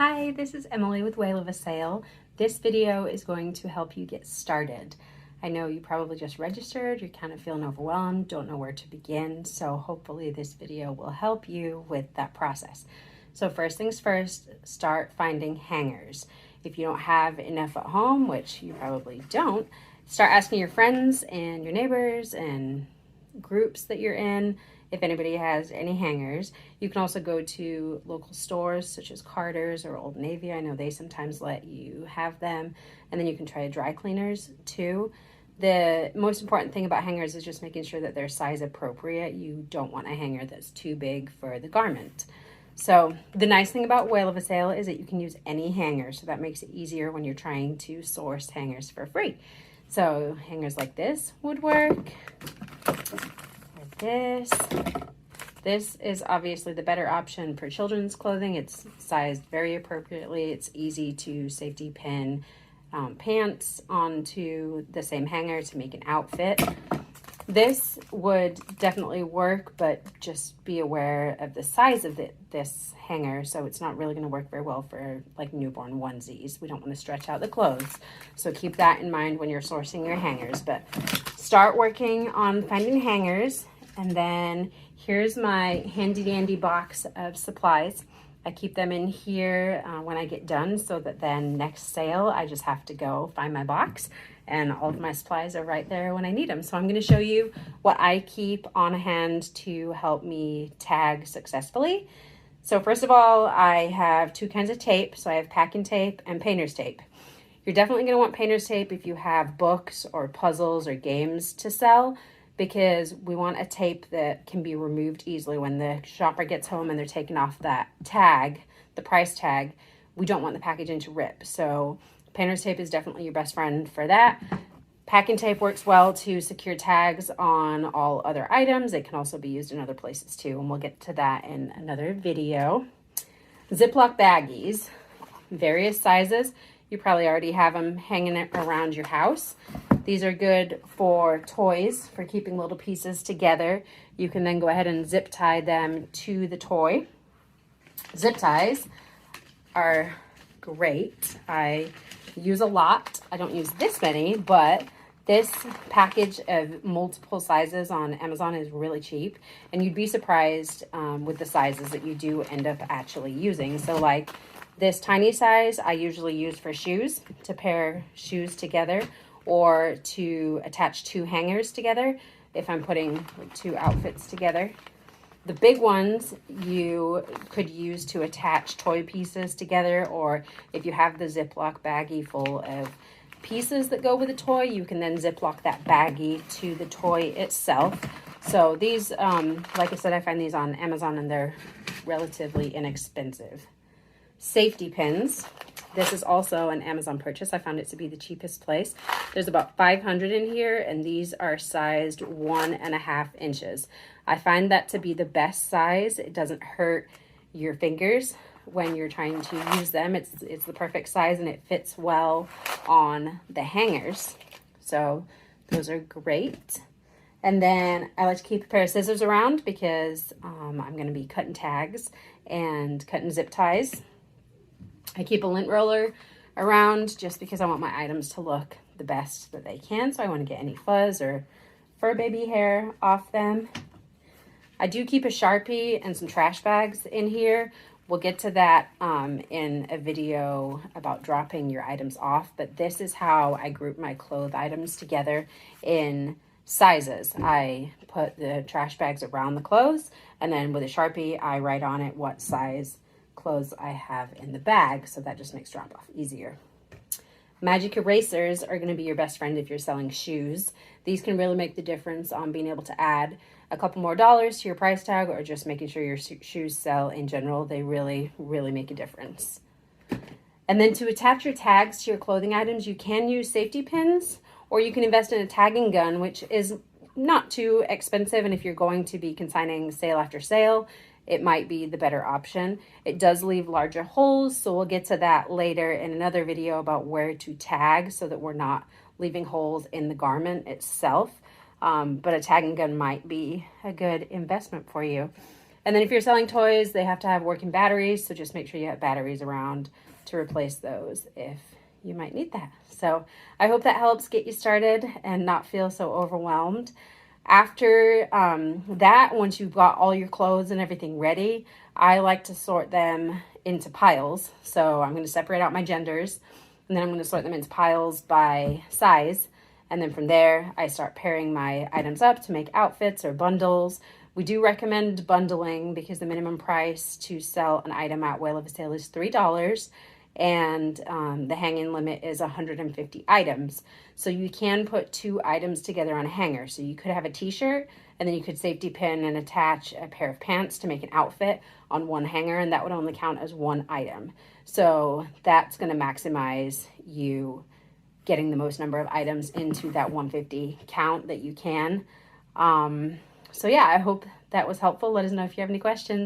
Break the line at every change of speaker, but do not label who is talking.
Hi, this is Emily with Whale of a Sale. This video is going to help you get started. I know you probably just registered, you're kind of feeling overwhelmed, don't know where to begin, so hopefully this video will help you with that process. So first things first, start finding hangers. If you don't have enough at home, which you probably don't, start asking your friends and your neighbors and groups that you're in if anybody has any hangers. You can also go to local stores such as Carter's or Old Navy. I know they sometimes let you have them. And then you can try dry cleaners too. The most important thing about hangers is just making sure that they're size appropriate. You don't want a hanger that's too big for the garment. So the nice thing about Whale of a Sale is that you can use any hanger. So that makes it easier when you're trying to source hangers for free. So hangers like this would work. This is obviously the better option for children's clothing. It's sized very appropriately. It's easy to safety pin pants onto the same hanger to make an outfit. This would definitely work, but just be aware of the size of this hanger. So it's not really going to work very well for like newborn onesies. We don't want to stretch out the clothes. So keep that in mind when you're sourcing your hangers. But start working on finding hangers. And then here's my handy dandy box of supplies. I keep them in here when I get done so that then next sale I just have to go find my box and all of my supplies are right there when I need them. So I'm going to show you what I keep on hand to help me tag successfully. So first of all, I have two kinds of tape. So I have packing tape and painter's tape. You're definitely going to want painter's tape if you have books or puzzles or games to sell, because we want a tape that can be removed easily when the shopper gets home and they're taking off that tag, the price tag. We don't want the packaging to rip. So painter's tape is definitely your best friend for that. Packing tape works well to secure tags on all other items. It can also be used in other places too, and we'll get to that in another video. Ziploc baggies, various sizes. You probably already have them hanging around your house. These are good for toys, for keeping little pieces together. You can then go ahead and zip tie them to the toy. Zip ties are great. I use a lot. I don't use this many, but this package of multiple sizes on Amazon is really cheap. And you'd be surprised with the sizes that you do end up actually using. So like this tiny size, I usually use for shoes, to pair shoes together, or to attach two hangers together if I'm putting two outfits together. The big ones you could use to attach toy pieces together, or if you have the Ziploc baggie full of pieces that go with the toy, you can then Ziploc that baggie to the toy itself. So these, like I said, I find these on Amazon and they're relatively inexpensive. Safety pins. This is also an Amazon purchase. I found it to be the cheapest place. There's about 500 in here, and these are sized 1.5 inches. I find that to be the best size. It doesn't hurt your fingers when you're trying to use them. It's the perfect size, and it fits well on the hangers. So those are great. And then I like to keep a pair of scissors around because I'm going to be cutting tags and cutting zip ties. I keep a lint roller around just because I want my items to look the best that they can. So I want to get any fuzz or fur baby hair off them. I do keep a Sharpie and some trash bags in here. We'll get to that in a video about dropping your items off. But this is how I group my clothes items together in sizes. I put the trash bags around the clothes, and then with a Sharpie, I write on it what size clothes I have in the bag, so that just makes drop off easier. Magic erasers are going to be your best friend if you're selling shoes. These can really make the difference on being able to add a couple more dollars to your price tag, or just making sure your shoes sell in general. They really make a difference. And then to attach your tags to your clothing items, you can use safety pins, or you can invest in a tagging gun, which is not too expensive, and if you're going to be consigning sale after sale, it might be the better option. It does leave larger holes, so we'll get to that later in another video about where to tag so that we're not leaving holes in the garment itself. But a tagging gun might be a good investment for you. And then if you're selling toys, they have to have working batteries. So just make sure you have batteries around to replace those if you might need that. So I hope that helps get you started and not feel so overwhelmed. After that, once you've got all your clothes and everything ready, I like to sort them into piles. So I'm going to separate out my genders, and then I'm going to sort them into piles by size. And then from there, I start pairing my items up to make outfits or bundles. We do recommend bundling because the minimum price to sell an item at Whale of a Sale is $3, and the hang-in limit is 150 items. So you can put 2 items together on a hanger. So you could have a t-shirt, and then you could safety pin and attach a pair of pants to make an outfit on one hanger, and that would only count as 1 item. So that's going to maximize you getting the most number of items into that 150 count that you can. So yeah, I hope that was helpful. Let us know if you have any questions.